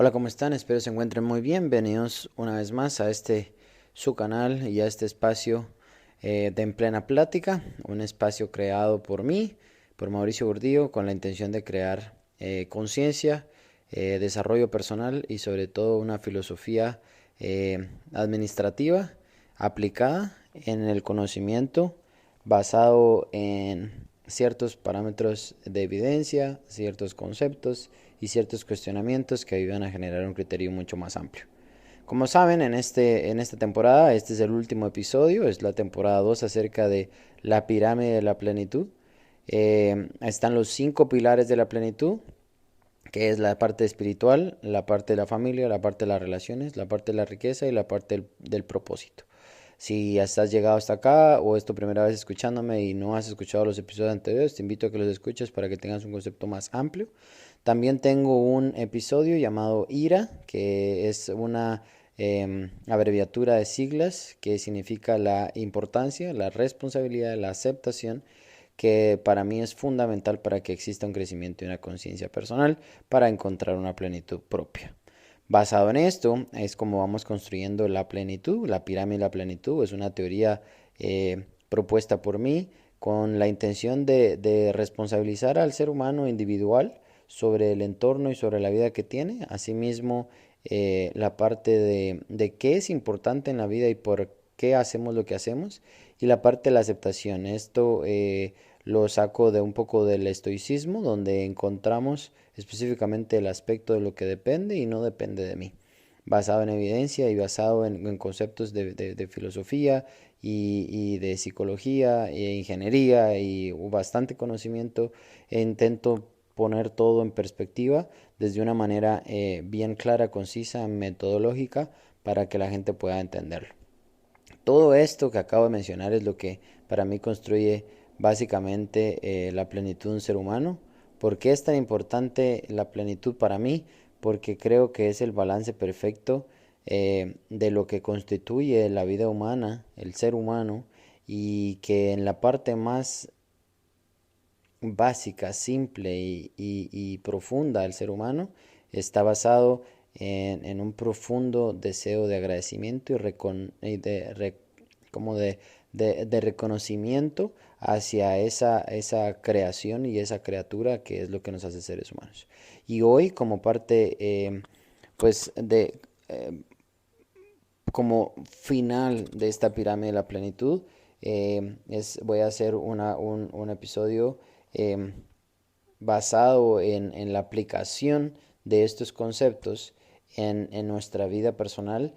Hola, ¿cómo están? Espero se encuentren muy bien. Bienvenidos una vez más a su canal y a este espacio de En Plena Plática, un espacio creado por mí, por Mauricio Gordillo, con la intención de crear conciencia, desarrollo personal y sobre todo una filosofía administrativa aplicada en el conocimiento basado en ciertos parámetros de evidencia, ciertos conceptos y ciertos cuestionamientos que ayudan a generar un criterio mucho más amplio. Como saben, en esta temporada, este es el último episodio, es la temporada 2 acerca de la pirámide de la plenitud. Están los 5 pilares de la plenitud, que es la parte espiritual, la parte de la familia, la parte de las relaciones, la parte de la riqueza y la parte del propósito. Si has llegado hasta acá o es tu primera vez escuchándome y no has escuchado los episodios anteriores, te invito a que los escuches para que tengas un concepto más amplio. También tengo un episodio llamado IRA, que es una abreviatura de siglas que significa la importancia, la responsabilidad, la aceptación, que para mí es fundamental para que exista un crecimiento y una conciencia personal para encontrar una plenitud propia. Basado en esto es como vamos construyendo la plenitud, la pirámide de la plenitud. Es una teoría propuesta por mí con la intención de responsabilizar al ser humano individual sobre el entorno y sobre la vida que tiene. Asimismo, la parte de qué es importante en la vida y por qué hacemos lo que hacemos. Y la parte de la aceptación. Esto lo saco de un poco del estoicismo, donde encontramos específicamente el aspecto de lo que depende y no depende de mí, basado en evidencia y basado en conceptos de filosofía y de psicología e ingeniería y bastante conocimiento. Intento poner todo en perspectiva desde una manera bien clara, concisa, metodológica, para que la gente pueda entenderlo. Todo esto que acabo de mencionar es lo que para mí construye básicamente la plenitud de un ser humano. ¿Por qué es tan importante la plenitud para mí? Porque creo que es el balance perfecto de lo que constituye la vida humana, el ser humano, y que en la parte más básica, simple y profunda del ser humano está basado en un profundo deseo de agradecimiento y como de reconocimiento hacia esa creación y esa criatura que es lo que nos hace seres humanos. Y hoy, como parte, pues, como final de esta pirámide de la plenitud, voy a hacer un episodio eh, basado en la aplicación de estos conceptos en nuestra vida personal,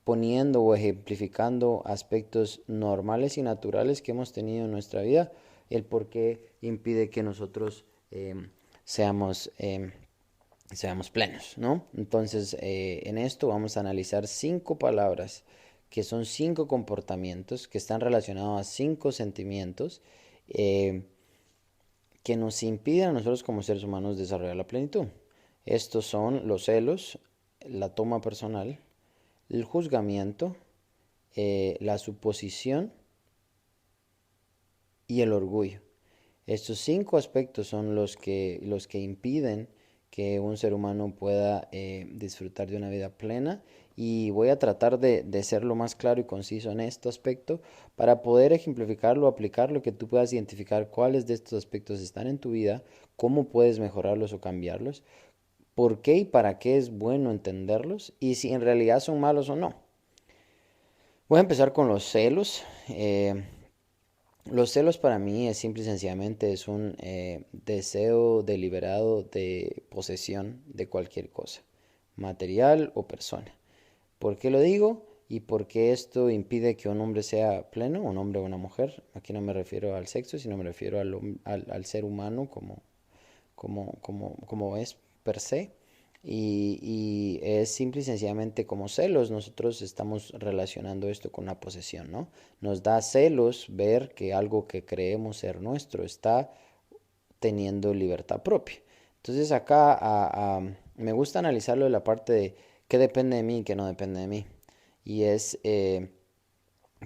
poniendo o ejemplificando aspectos normales y naturales que hemos tenido en nuestra vida, el por qué impide que nosotros seamos, seamos plenos, ¿no? Entonces, en esto vamos a analizar 5 palabras que son 5 comportamientos que están relacionados a 5 sentimientos eh, que nos impiden a nosotros como seres humanos desarrollar la plenitud. Estos son los celos, la toma personal, el juzgamiento, la suposición y el orgullo. Estos 5 aspectos son los que impiden que un ser humano pueda disfrutar de una vida plena, y voy a tratar de ser lo más claro y conciso en este aspecto para poder ejemplificarlo, aplicarlo, que tú puedas identificar cuáles de estos aspectos están en tu vida, cómo puedes mejorarlos o cambiarlos, por qué y para qué es bueno entenderlos y si en realidad son malos o no. Voy a empezar con los celos. Los celos para mí es simple y sencillamente es un deseo deliberado de posesión de cualquier cosa, material o persona. ¿Por qué lo digo? Y por qué esto impide que un hombre sea pleno, un hombre o una mujer. Aquí no me refiero al sexo, sino me refiero al ser humano como es per se. Y es simple y sencillamente como celos. Nosotros estamos relacionando esto con una posesión, ¿no? Nos da celos ver que algo que creemos ser nuestro está teniendo libertad propia. Entonces acá me gusta analizarlo de la parte de qué depende de mí y qué no depende de mí. Y es,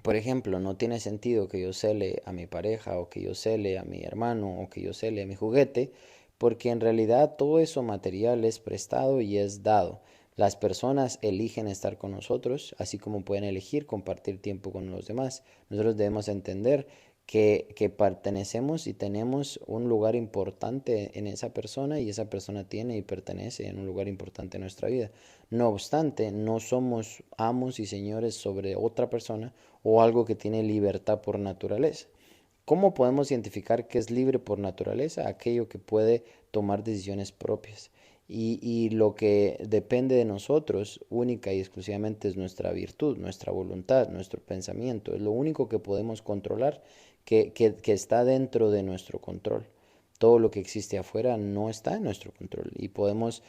por ejemplo, no tiene sentido que yo cele a mi pareja o que yo cele a mi hermano o que yo cele a mi juguete, porque en realidad todo eso material es prestado y es dado. Las personas eligen estar con nosotros, así como pueden elegir compartir tiempo con los demás. Nosotros debemos entender que pertenecemos y tenemos un lugar importante en esa persona y esa persona tiene y pertenece en un lugar importante en nuestra vida. No obstante, no somos amos y señores sobre otra persona o algo que tiene libertad por naturaleza. ¿Cómo podemos identificar que es libre por naturaleza? Aquello que puede tomar decisiones propias. Y lo que depende de nosotros única y exclusivamente es nuestra virtud, nuestra voluntad, nuestro pensamiento. Es lo único que podemos controlar, que está dentro de nuestro control. Todo lo que existe afuera no está en nuestro control y podemos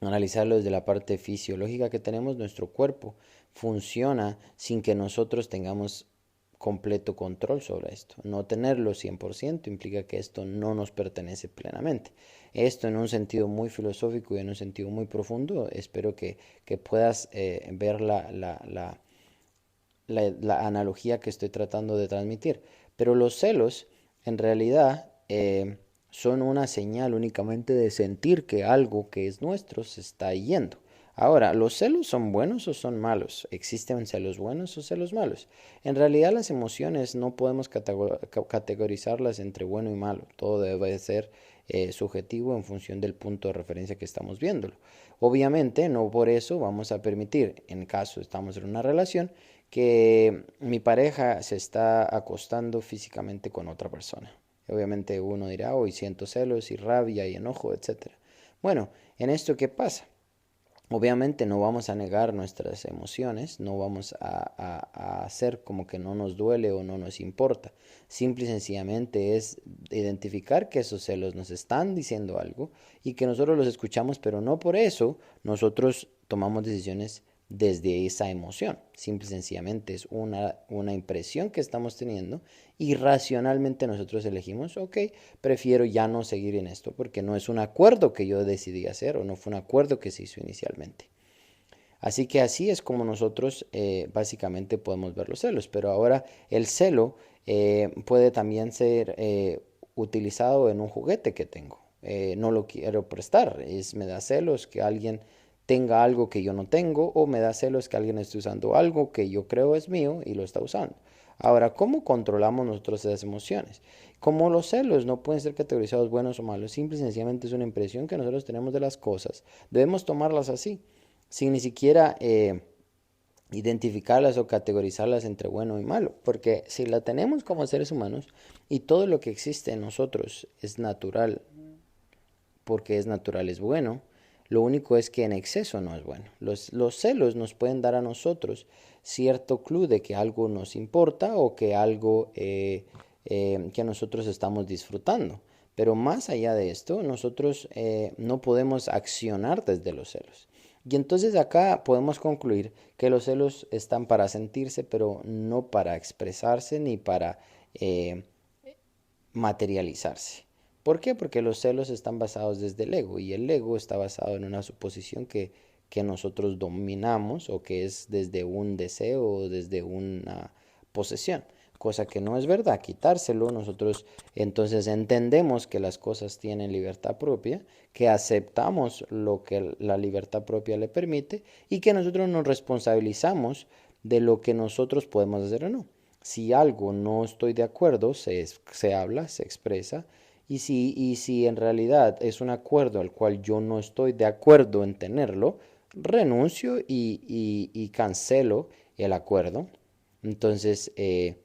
analizarlo desde la parte fisiológica que tenemos. Nuestro cuerpo funciona sin que nosotros tengamos completo control sobre esto. No tenerlo 100% implica que esto no nos pertenece plenamente. Esto en un sentido muy filosófico y en un sentido muy profundo, espero que puedas ver la analogía que estoy tratando de transmitir. Pero los celos en realidad son una señal únicamente de sentir que algo que es nuestro se está yendo. Ahora, ¿los celos son buenos o son malos? ¿Existen celos buenos o celos malos? En realidad las emociones no podemos categorizarlas entre bueno y malo. Todo debe ser subjetivo en función del punto de referencia que estamos viéndolo. Obviamente, no por eso vamos a permitir, en caso estamos en una relación, que mi pareja se está acostando físicamente con otra persona. Obviamente uno dirá, hoy siento celos y rabia y enojo, etcétera. Bueno, en esto, ¿qué pasa? Obviamente no vamos a negar nuestras emociones, no vamos a hacer como que no nos duele o no nos importa. Simple y sencillamente es identificar que esos celos nos están diciendo algo y que nosotros los escuchamos, pero no por eso nosotros tomamos decisiones desde esa emoción. Simple y sencillamente es una impresión que estamos teniendo y racionalmente nosotros elegimos, ok, prefiero ya no seguir en esto porque no es un acuerdo que yo decidí hacer o no fue un acuerdo que se hizo inicialmente. Así que así es como nosotros básicamente podemos ver los celos. Pero ahora el celo puede también ser utilizado en un juguete que tengo. No lo quiero prestar. Me da celos que alguien tenga algo que yo no tengo o me da celos que alguien esté usando algo que yo creo es mío y lo está usando. Ahora, ¿cómo controlamos nosotros esas emociones? Como los celos no pueden ser categorizados buenos o malos, simple y sencillamente es una impresión que nosotros tenemos de las cosas. Debemos tomarlas así sin ni siquiera identificarlas o categorizarlas entre bueno y malo, porque si la tenemos como seres humanos y todo lo que existe en nosotros es natural, porque es natural es bueno, lo único es que en exceso no es bueno. Los celos nos pueden dar a nosotros cierto clue de que algo nos importa o que algo que nosotros estamos disfrutando. Pero más allá de esto, nosotros no podemos accionar desde los celos. Y entonces acá podemos concluir que los celos están para sentirse, pero no para expresarse ni para eh, materializarse. ¿Por qué? Porque los celos están basados desde el ego y el ego está basado en una suposición que nosotros dominamos o que es desde un deseo o desde una posesión, cosa que no es verdad. Quitárselo, nosotros entonces entendemos que las cosas tienen libertad propia, que aceptamos lo que la libertad propia le permite y que nosotros nos responsabilizamos de lo que nosotros podemos hacer o no. Si algo no estoy de acuerdo, se habla, se expresa, y si en realidad es un acuerdo al cual yo no estoy de acuerdo en tenerlo, renuncio y cancelo el acuerdo. Entonces, en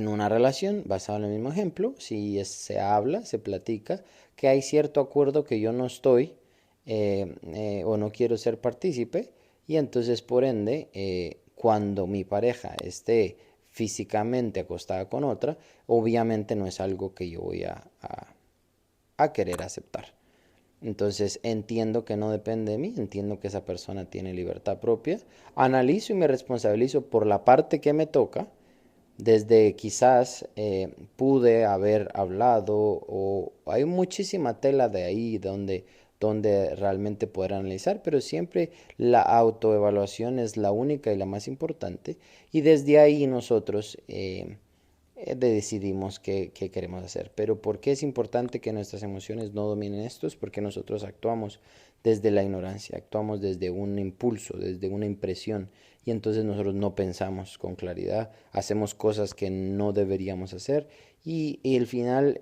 una relación, basado en el mismo ejemplo, si se habla, se platica, que hay cierto acuerdo que yo no estoy o no quiero ser partícipe, y entonces por ende, cuando mi pareja esté físicamente acostada con otra, obviamente no es algo que yo voy a querer aceptar. Entonces entiendo que no depende de mí, entiendo que esa persona tiene libertad propia, analizo y me responsabilizo por la parte que me toca, desde quizás pude haber hablado o hay muchísima tela de ahí donde realmente poder analizar, pero siempre la autoevaluación es la única y la más importante y desde ahí nosotros decidimos qué queremos hacer. Pero ¿por qué es importante que nuestras emociones no dominen esto? Es porque nosotros actuamos desde la ignorancia, actuamos desde un impulso, desde una impresión, y entonces nosotros no pensamos con claridad, hacemos cosas que no deberíamos hacer, y al final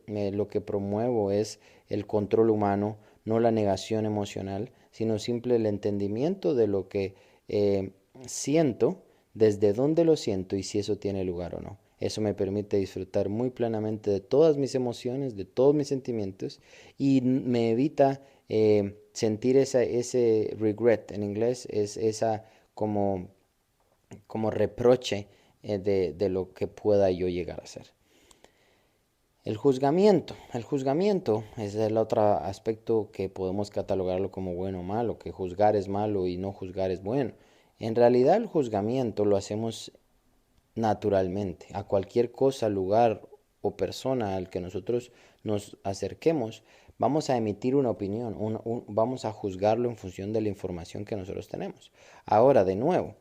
lo que promuevo es el control humano, no la negación emocional, sino simple el entendimiento de lo que siento, desde dónde lo siento y si eso tiene lugar o no. Eso me permite disfrutar muy plenamente de todas mis emociones, de todos mis sentimientos, y me evita sentir ese regret en inglés, es esa como, como reproche de lo que pueda yo llegar a ser. El juzgamiento. El juzgamiento es el otro aspecto que podemos catalogarlo como bueno o malo, que juzgar es malo y no juzgar es bueno. En realidad el juzgamiento lo hacemos naturalmente. A cualquier cosa, lugar o persona al que nosotros nos acerquemos, vamos a emitir una opinión, vamos a juzgarlo en función de la información que nosotros tenemos. Ahora, de nuevo,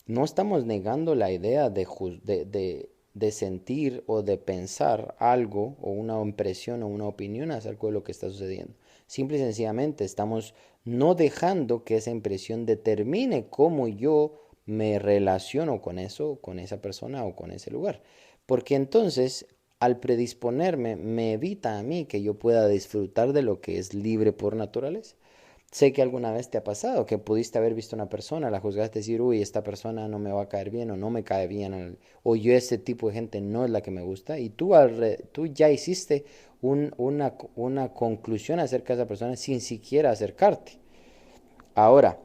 no estamos negando la idea de sentir o de pensar algo o una impresión o una opinión acerca de lo que está sucediendo. Simple y sencillamente estamos no dejando que esa impresión determine cómo yo me relaciono con eso, con esa persona o con ese lugar. Porque entonces, al predisponerme, me evita a mí que yo pueda disfrutar de lo que es libre por naturaleza. Sé que alguna vez te ha pasado que pudiste haber visto una persona, la juzgaste, decir, uy, esta persona no me va a caer bien o no me cae bien, o yo ese tipo de gente no es la que me gusta, y tú ya hiciste una conclusión acerca de esa persona sin siquiera acercarte. Ahora,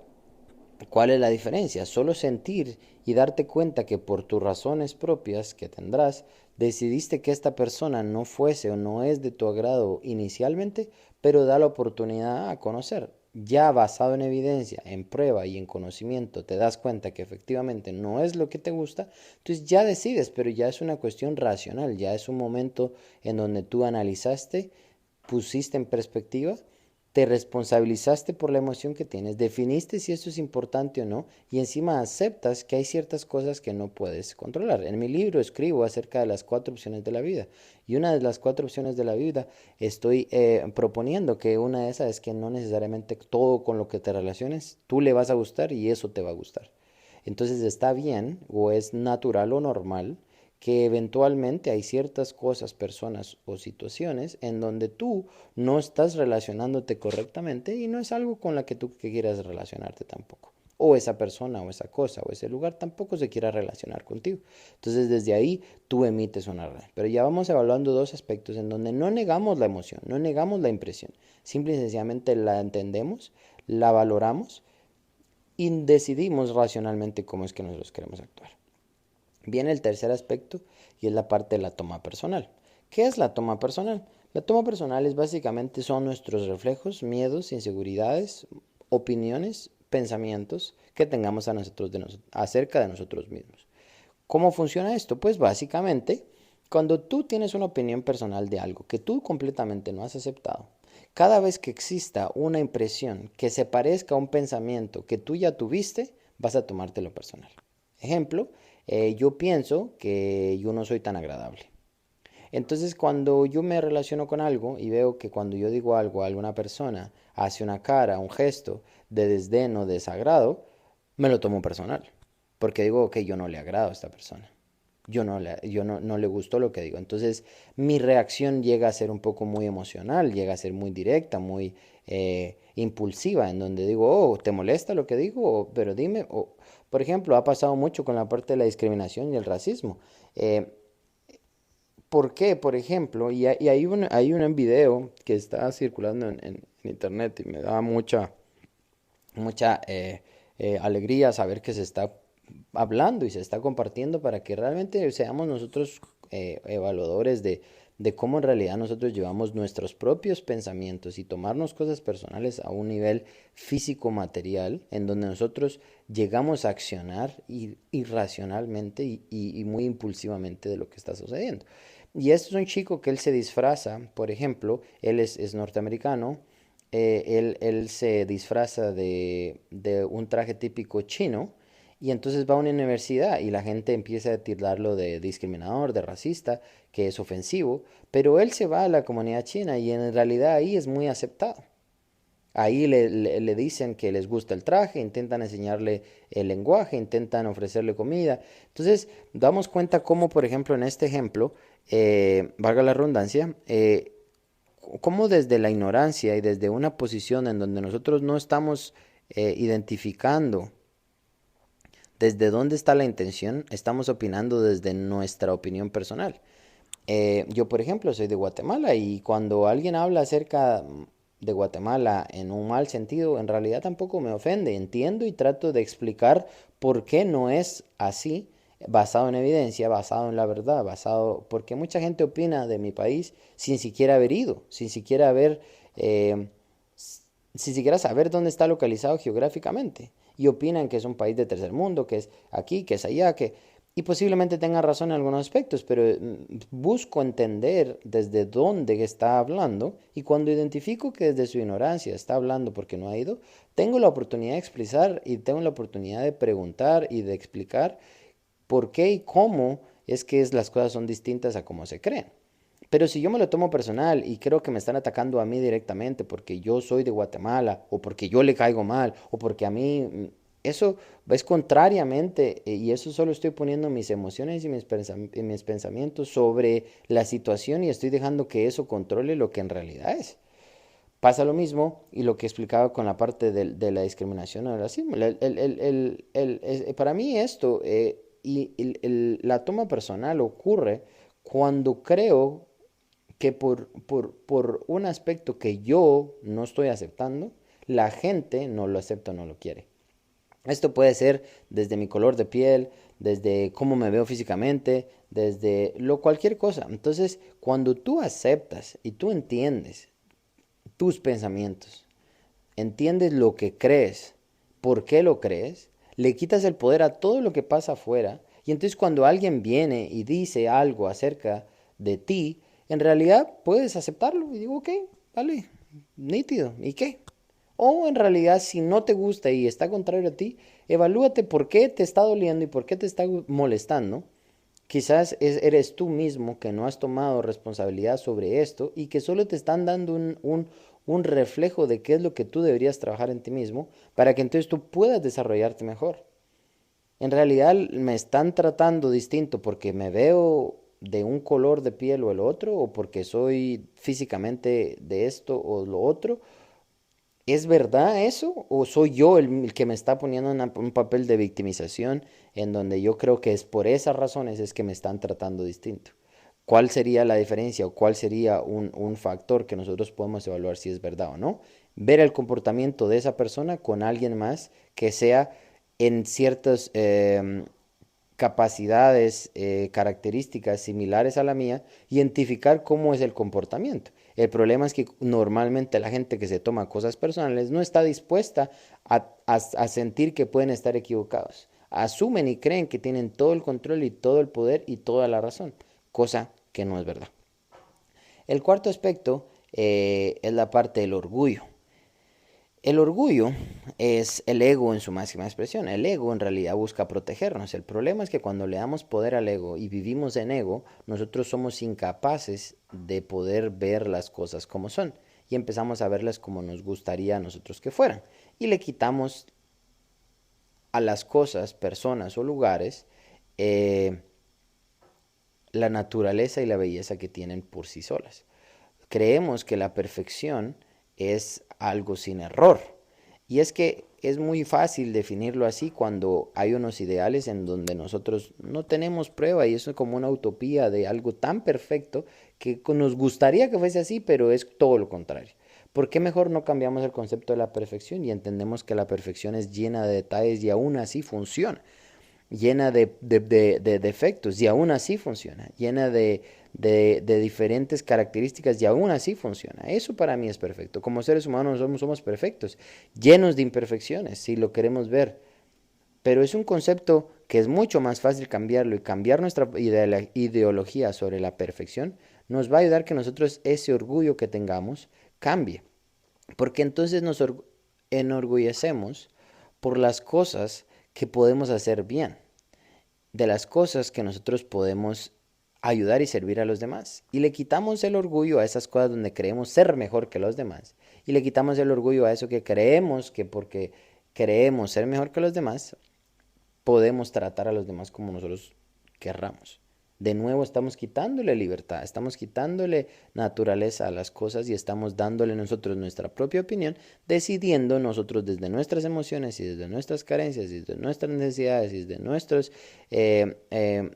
¿cuál es la diferencia? Solo sentir y darte cuenta que por tus razones propias que tendrás, decidiste que esta persona no fuese o no es de tu agrado inicialmente, pero da la oportunidad a conocer. Ya basado en evidencia, en prueba y en conocimiento, te das cuenta que efectivamente no es lo que te gusta, entonces ya decides, pero ya es una cuestión racional, ya es un momento en donde tú analizaste, pusiste en perspectiva, te responsabilizaste por la emoción que tienes, definiste si esto es importante o no, y encima aceptas que hay ciertas cosas que no puedes controlar. En mi libro escribo acerca de las 4 opciones de la vida, y una de las 4 opciones de la vida estoy proponiendo que una de esas es que no necesariamente todo con lo que te relaciones tú le vas a gustar y eso te va a gustar. Entonces está bien o es natural o normal que eventualmente hay ciertas cosas, personas o situaciones en donde tú no estás relacionándote correctamente y no es algo con la que tú quieras relacionarte tampoco. O esa persona o esa cosa o ese lugar tampoco se quiera relacionar contigo. Entonces desde ahí tú emites una red. Pero ya vamos evaluando dos aspectos en donde no negamos la emoción, no negamos la impresión. Simple y sencillamente la entendemos, la valoramos y decidimos racionalmente cómo es que nosotros queremos actuar. Viene el tercer aspecto y es la parte de la toma personal. ¿Qué es la toma personal? La toma personal es básicamente son nuestros reflejos, miedos, inseguridades, opiniones, pensamientos que tengamos acerca de nosotros mismos. ¿Cómo funciona esto? Pues básicamente, cuando tú tienes una opinión personal de algo que tú completamente no has aceptado, cada vez que exista una impresión que se parezca a un pensamiento que tú ya tuviste, vas a tomártelo personal. Ejemplo, yo pienso que yo no soy tan agradable. Entonces, cuando yo me relaciono con algo y veo que cuando yo digo algo a alguna persona hace una cara, un gesto de desdén o desagrado, me lo tomo personal. Porque digo que yo no le agrado a esta persona. No le gustó lo que digo. Entonces, mi reacción llega a ser un poco muy emocional, llega a ser muy directa, muy impulsiva, en donde digo, oh, ¿te molesta lo que digo? Pero dime, por ejemplo, ha pasado mucho con la parte de la discriminación y el racismo. Eh, ¿Por qué? Por ejemplo, hay un video que está circulando en internet y me da mucha alegría saber que se está hablando y se está compartiendo para que realmente seamos nosotros evaluadores de cómo en realidad nosotros llevamos nuestros propios pensamientos y tomarnos cosas personales a un nivel físico material en donde nosotros llegamos a accionar irracionalmente y muy impulsivamente de lo que está sucediendo. Y este es un chico que él se disfraza, por ejemplo, él es norteamericano, él se disfraza de un traje típico chino Y entonces va a una universidad y la gente empieza a tildarlo de discriminador, de racista, que es ofensivo, pero él se va a la comunidad china y en realidad ahí es muy aceptado. Ahí le dicen que les gusta el traje, intentan enseñarle el lenguaje, intentan ofrecerle comida. Entonces, damos cuenta cómo, por ejemplo, en este ejemplo, valga la redundancia, cómo desde la ignorancia y desde una posición en donde nosotros no estamos identificando desde dónde está la intención, estamos opinando desde nuestra opinión personal. Yo, por ejemplo, soy de Guatemala y cuando alguien habla acerca de Guatemala en un mal sentido, en realidad tampoco me ofende. Entiendo y trato de explicar por qué no es así, basado en evidencia, basado en la verdad, basado... Porque mucha gente opina de mi país sin siquiera haber ido, eh, sin siquiera saber dónde está localizado geográficamente. Y opinan que es un país de tercer mundo, que es aquí, que es allá, que... Y posiblemente tenga razón en algunos aspectos, pero busco entender desde dónde está hablando y cuando identifico que desde su ignorancia está hablando porque no ha ido, tengo la oportunidad de expresar y tengo la oportunidad de preguntar y de explicar por qué y cómo es que las cosas son distintas a como se creen. Pero si yo me lo tomo personal y creo que me están atacando a mí directamente porque yo soy de Guatemala o porque yo le caigo mal o porque a mí eso es contrariamente y eso solo estoy poniendo mis emociones y mis pensamientos sobre la situación y estoy dejando que eso controle lo que en realidad es. Pasa lo mismo y lo que explicaba con la parte de la discriminación o el racismo. Para mí esto la toma personal ocurre cuando creo que por un aspecto que yo no estoy aceptando, la gente no lo acepta o no lo quiere. Esto puede ser desde mi color de piel, desde cómo me veo físicamente, desde cualquier cosa. Entonces, cuando tú aceptas y tú entiendes tus pensamientos, entiendes lo que crees, por qué lo crees, le quitas el poder a todo lo que pasa afuera y entonces cuando alguien viene y dice algo acerca de ti, en realidad puedes aceptarlo y digo, ok, vale, nítido, ¿y qué? O en realidad si no te gusta y está contrario a ti, evalúate por qué te está doliendo y por qué te está molestando. Quizás eres tú mismo que no has tomado responsabilidad sobre esto y que solo te están dando un reflejo de qué es lo que tú deberías trabajar en ti mismo para que entonces tú puedas desarrollarte mejor. En realidad me están tratando distinto porque me veo de un color de piel o el otro o porque soy físicamente de esto o lo otro. ¿Es verdad eso? ¿O soy yo el que me está poniendo en un papel de victimización en donde yo creo que es por esas razones es que me están tratando distinto? ¿Cuál sería la diferencia o cuál sería un factor que nosotros podemos evaluar si es verdad o no? Ver el comportamiento de esa persona con alguien más que sea en ciertas capacidades, características similares a la mía, identificar cómo es el comportamiento. El problema es que normalmente la gente que se toma cosas personales no está dispuesta a sentir que pueden estar equivocados. Asumen y creen que tienen todo el control y todo el poder y toda la razón, cosa que no es verdad. El cuarto aspecto es la parte del orgullo. El orgullo es el ego en su máxima expresión. El ego en realidad busca protegernos. El problema es que cuando le damos poder al ego y vivimos en ego, nosotros somos incapaces de poder ver las cosas como son y empezamos a verlas como nos gustaría a nosotros que fueran. Y le quitamos a las cosas, personas o lugares eh, la naturaleza y la belleza que tienen por sí solas. Creemos que la perfección es algo sin error. Y es que es muy fácil definirlo así cuando hay unos ideales en donde nosotros no tenemos prueba y eso es como una utopía de algo tan perfecto que nos gustaría que fuese así, pero es todo lo contrario. ¿Por qué mejor no cambiamos el concepto de la perfección y entendemos que la perfección es llena de detalles y aún así funciona? Llena de defectos y aún así funciona, llena de diferentes características y aún así funciona. Eso para mí es perfecto. Como seres humanos somos perfectos, llenos de imperfecciones, si lo queremos ver. Pero es un concepto que es mucho más fácil cambiarlo y cambiar nuestra ideología sobre la perfección nos va a ayudar que nosotros ese orgullo que tengamos cambie. Porque entonces nos enorgullecemos por las cosas que podemos hacer bien, de las cosas que nosotros podemos ayudar y servir a los demás. Y le quitamos el orgullo a esas cosas donde creemos ser mejor que los demás. Y le quitamos el orgullo a eso que creemos que porque creemos ser mejor que los demás, podemos tratar a los demás como nosotros querramos. De nuevo estamos quitándole libertad, estamos quitándole naturaleza a las cosas y estamos dándole nosotros nuestra propia opinión, decidiendo nosotros desde nuestras emociones y desde nuestras carencias y desde nuestras necesidades y desde nuestros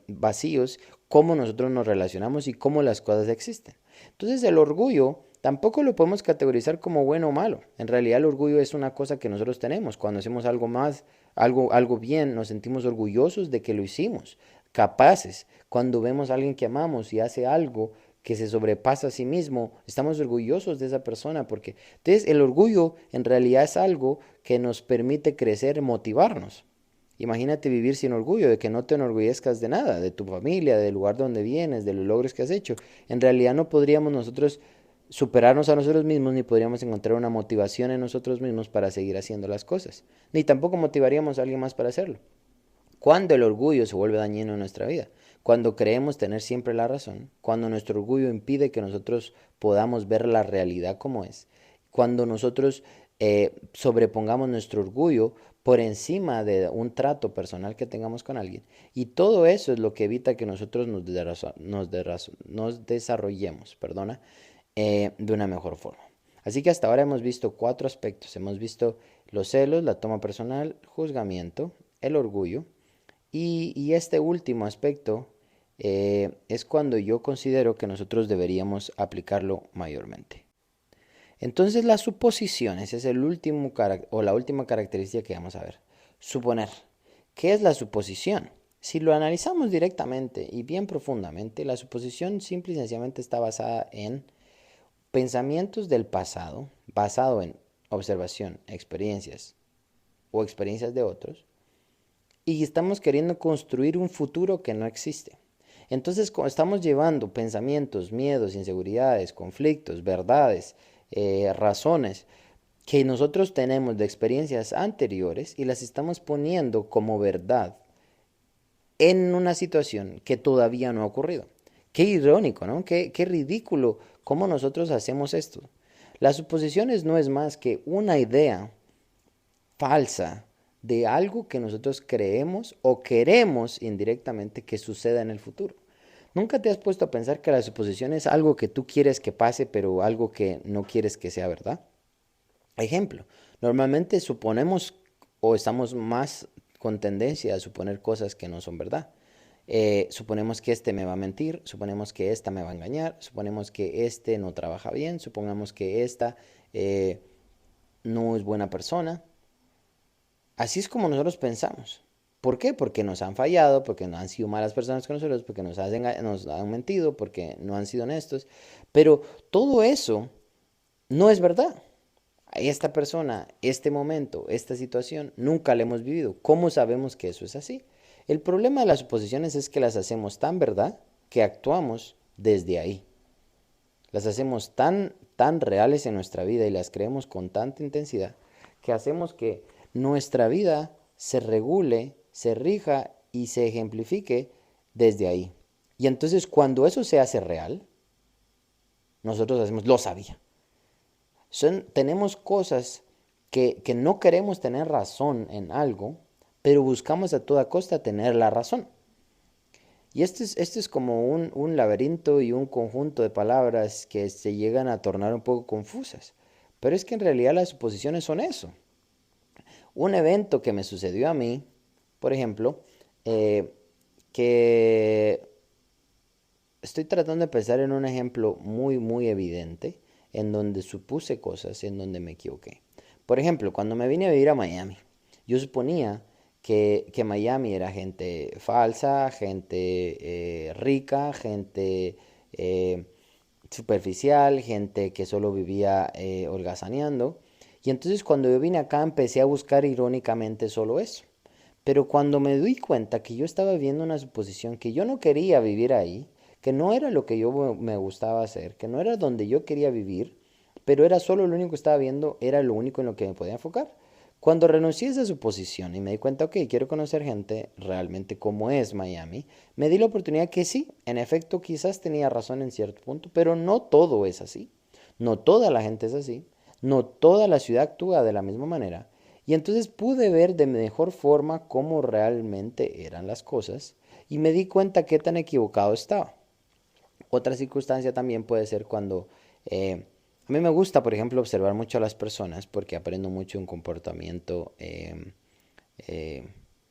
vacíos, cómo nosotros nos relacionamos y cómo las cosas existen. Entonces el orgullo tampoco lo podemos categorizar como bueno o malo. En realidad el orgullo es una cosa que nosotros tenemos. Cuando hacemos algo más, algo bien, nos sentimos orgullosos de que lo hicimos, capaces. Cuando vemos a alguien que amamos y hace algo que se sobrepasa a sí mismo, estamos orgullosos de esa persona porque entonces el orgullo en realidad es algo que nos permite crecer, motivarnos. Imagínate vivir sin orgullo, de que no te enorgullezcas de nada, de tu familia, del lugar donde vienes, de los logros que has hecho. En realidad no podríamos nosotros superarnos a nosotros mismos, ni podríamos encontrar una motivación en nosotros mismos para seguir haciendo las cosas, ni tampoco motivaríamos a alguien más para hacerlo. Cuando el orgullo se vuelve dañino en nuestra vida, cuando creemos tener siempre la razón, cuando nuestro orgullo impide que nosotros podamos ver la realidad como es, cuando nosotros sobrepongamos nuestro orgullo por encima de un trato personal que tengamos con alguien. Y todo eso es lo que evita que nosotros nos desarrollemos, de una mejor forma. Así que hasta ahora hemos visto 4 aspectos. Hemos visto los celos, la toma personal, juzgamiento, el orgullo. Y este último aspecto es cuando yo considero que nosotros deberíamos aplicarlo mayormente. Entonces las suposiciones es el último o la última característica que vamos a ver. Suponer. ¿Qué es la suposición? Si lo analizamos directamente y bien profundamente, la suposición simple y sencillamente está basada en pensamientos del pasado, basado en observación, experiencias o experiencias de otros, y estamos queriendo construir un futuro que no existe. Entonces estamos llevando pensamientos, miedos, inseguridades, conflictos, verdades, razones que nosotros tenemos de experiencias anteriores y las estamos poniendo como verdad en una situación que todavía no ha ocurrido. Qué irónico, ¿no? Qué ridículo cómo nosotros hacemos esto. Las suposiciones no es más que una idea falsa de algo que nosotros creemos o queremos indirectamente que suceda en el futuro. ¿Nunca te has puesto a pensar que la suposición es algo que tú quieres que pase, pero algo que no quieres que sea verdad? Ejemplo, normalmente suponemos o estamos más con tendencia a suponer cosas que no son verdad. Suponemos que este me va a mentir, suponemos que esta me va a engañar, suponemos que este no trabaja bien, supongamos que esta no es buena persona. Así es como nosotros pensamos. ¿Por qué? Porque nos han fallado, porque no han sido malas personas con nosotros, porque nos han mentido, porque no han sido honestos. Pero todo eso no es verdad. Esta persona, este momento, esta situación, nunca la hemos vivido. ¿Cómo sabemos que eso es así? El problema de las suposiciones es que las hacemos tan verdad que actuamos desde ahí. Las hacemos tan reales en nuestra vida y las creemos con tanta intensidad que hacemos que nuestra vida se regule, se rija y se ejemplifique desde ahí. Y entonces cuando eso se hace real, nosotros hacemos, lo sabía. Tenemos cosas que no queremos tener razón en algo, pero buscamos a toda costa tener la razón. Y esto es como un laberinto y un conjunto de palabras que se llegan a tornar un poco confusas. Pero es que en realidad las suposiciones son eso. Un evento que me sucedió a mí, por ejemplo, que estoy tratando de pensar en un ejemplo muy evidente en donde supuse cosas, en donde me equivoqué. Por ejemplo, cuando me vine a vivir a Miami, yo suponía que Miami era gente falsa, gente rica, gente superficial, gente que solo vivía holgazaneando. Y entonces cuando yo vine acá empecé a buscar irónicamente solo eso. Pero cuando me di cuenta que yo estaba viviendo una suposición, que yo no quería vivir ahí, que no era lo que yo me gustaba hacer, que no era donde yo quería vivir, pero era solo lo único que estaba viendo, era lo único en lo que me podía enfocar. Cuando renuncié a esa suposición y me di cuenta, ok, quiero conocer gente realmente como es Miami, me di la oportunidad que sí, en efecto, quizás tenía razón en cierto punto, pero no todo es así. No toda la gente es así. No toda la ciudad actúa de la misma manera. Y entonces pude ver de mejor forma cómo realmente eran las cosas y me di cuenta qué tan equivocado estaba. Otra circunstancia también puede ser cuando a mí me gusta, por ejemplo, observar mucho a las personas porque aprendo mucho un comportamiento eh,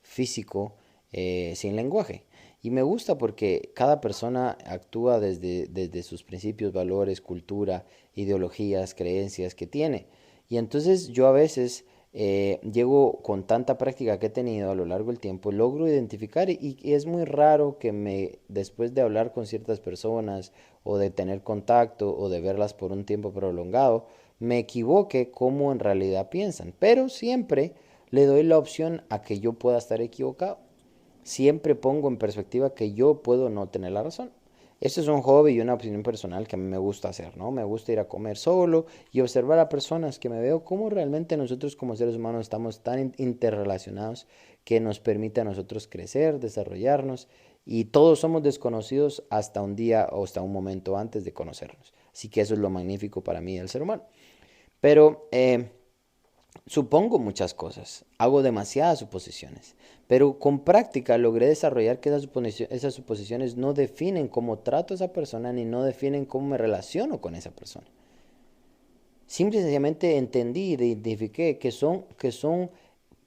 físico sin lenguaje. Y me gusta porque cada persona actúa desde sus principios, valores, cultura, ideologías, creencias que tiene. Y entonces yo a veces llego con tanta práctica que he tenido a lo largo del tiempo, logro identificar y es muy raro que después de hablar con ciertas personas o de tener contacto o de verlas por un tiempo prolongado, me equivoque cómo en realidad piensan. Pero siempre le doy la opción a que yo pueda estar equivocado. Siempre pongo en perspectiva que yo puedo no tener la razón. Esto es un hobby y una opinión personal que a mí me gusta hacer, ¿no? Me gusta ir a comer solo y observar a personas que me veo cómo realmente nosotros como seres humanos estamos tan interrelacionados que nos permite a nosotros crecer, desarrollarnos y todos somos desconocidos hasta un día o hasta un momento antes de conocernos. Así que eso es lo magnífico para mí del ser humano. Pero supongo muchas cosas, hago demasiadas suposiciones, pero con práctica logré desarrollar que esas suposiciones no definen cómo trato a esa persona ni no definen cómo me relaciono con esa persona. Simple y sencillamente entendí e identifiqué que son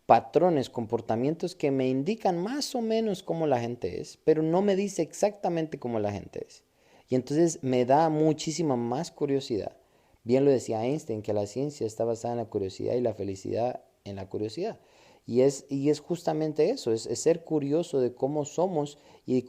patrones, comportamientos que me indican más o menos cómo la gente es, pero no me dice exactamente cómo la gente es. Y entonces me da muchísima más curiosidad. Bien lo decía Einstein, que la ciencia está basada en la curiosidad y la felicidad en la curiosidad. Y es justamente eso, es ser curioso de cómo somos y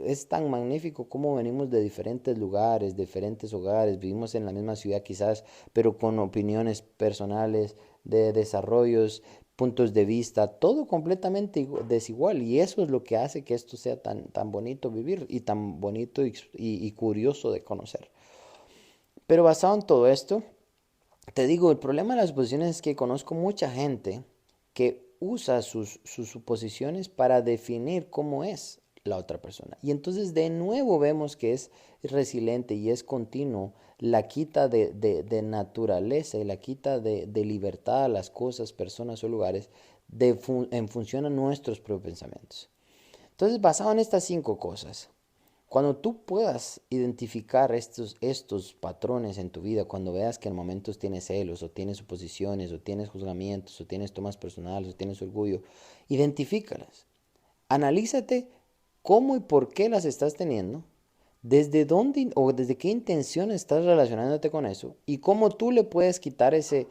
es tan magnífico cómo venimos de diferentes lugares, diferentes hogares, vivimos en la misma ciudad quizás, pero con opiniones personales, de desarrollos, puntos de vista, todo completamente desigual. Y eso es lo que hace que esto sea tan bonito vivir y tan bonito y curioso de conocer. Pero basado en todo esto, te digo, el problema de las suposiciones es que conozco mucha gente que usa sus suposiciones para definir cómo es la otra persona. Y entonces de nuevo vemos que es resiliente y es continuo la quita de naturaleza y la quita de libertad a las cosas, personas o lugares en función a nuestros propios pensamientos. Entonces, basado en estas 5 cosas, cuando tú puedas identificar estos patrones en tu vida, cuando veas que en momentos tienes celos, o tienes suposiciones, o tienes juzgamientos, o tienes tomas personales, o tienes orgullo, identifícalas. Analízate cómo y por qué las estás teniendo, desde dónde o desde qué intención estás relacionándote con eso, y cómo tú le puedes quitar ese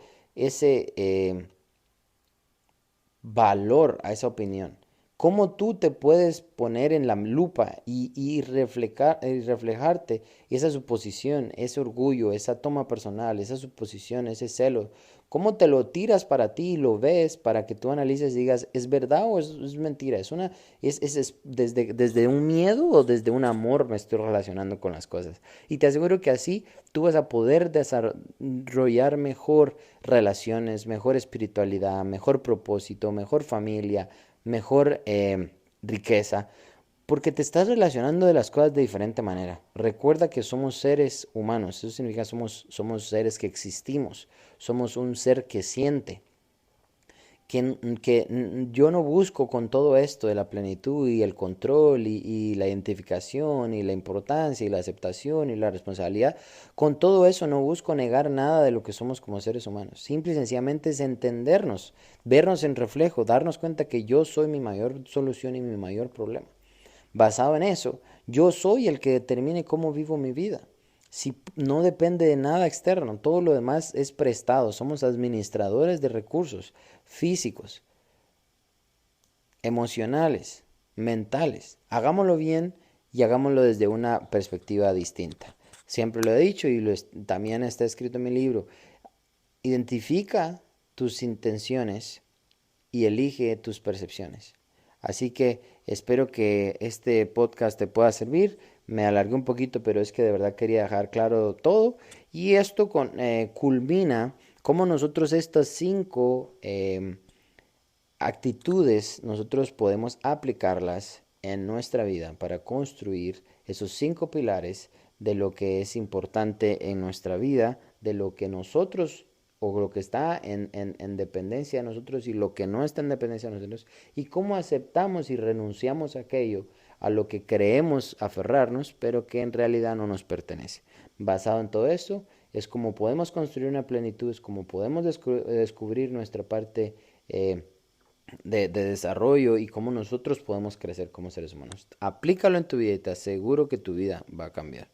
valor a esa opinión. Cómo tú te puedes poner en la lupa y reflejarte esa suposición, ese orgullo, esa toma personal, esa suposición, ese celo. Cómo te lo tiras para ti y lo ves para que tú analices y digas, ¿es verdad o es mentira? Es desde un miedo o desde un amor me estoy relacionando con las cosas. Y te aseguro que así tú vas a poder desarrollar mejor relaciones, mejor espiritualidad, mejor propósito, mejor familia, mejor riqueza, porque te estás relacionando de las cosas de diferente manera. Recuerda que somos seres humanos, eso significa somos seres que existimos, somos un ser que siente, que yo no busco con todo esto de la plenitud y el control y la identificación y la importancia y la aceptación y la responsabilidad, con todo eso no busco negar nada de lo que somos como seres humanos. Simple y sencillamente es entendernos, vernos en reflejo, darnos cuenta que yo soy mi mayor solución y mi mayor problema. Basado en eso, yo soy el que determine cómo vivo mi vida. Si no depende de nada externo, todo lo demás es prestado. Somos administradores de recursos físicos, emocionales, mentales. Hagámoslo bien y hagámoslo desde una perspectiva distinta. Siempre lo he dicho y también está escrito en mi libro. Identifica tus intenciones y elige tus percepciones. Así que espero que este podcast te pueda servir. Me alargué un poquito, pero es que de verdad quería dejar claro todo. Y esto culmina cómo nosotros estas cinco actitudes nosotros podemos aplicarlas en nuestra vida para construir esos cinco pilares de lo que es importante en nuestra vida, de lo que nosotros o lo que está en dependencia de nosotros y lo que no está en dependencia de nosotros, y cómo aceptamos y renunciamos a aquello a lo que creemos aferrarnos, pero que en realidad no nos pertenece. Basado en todo esto, es como podemos construir una plenitud, es como podemos descubrir nuestra parte de desarrollo y cómo nosotros podemos crecer como seres humanos. Aplícalo en tu vida y te aseguro que tu vida va a cambiar.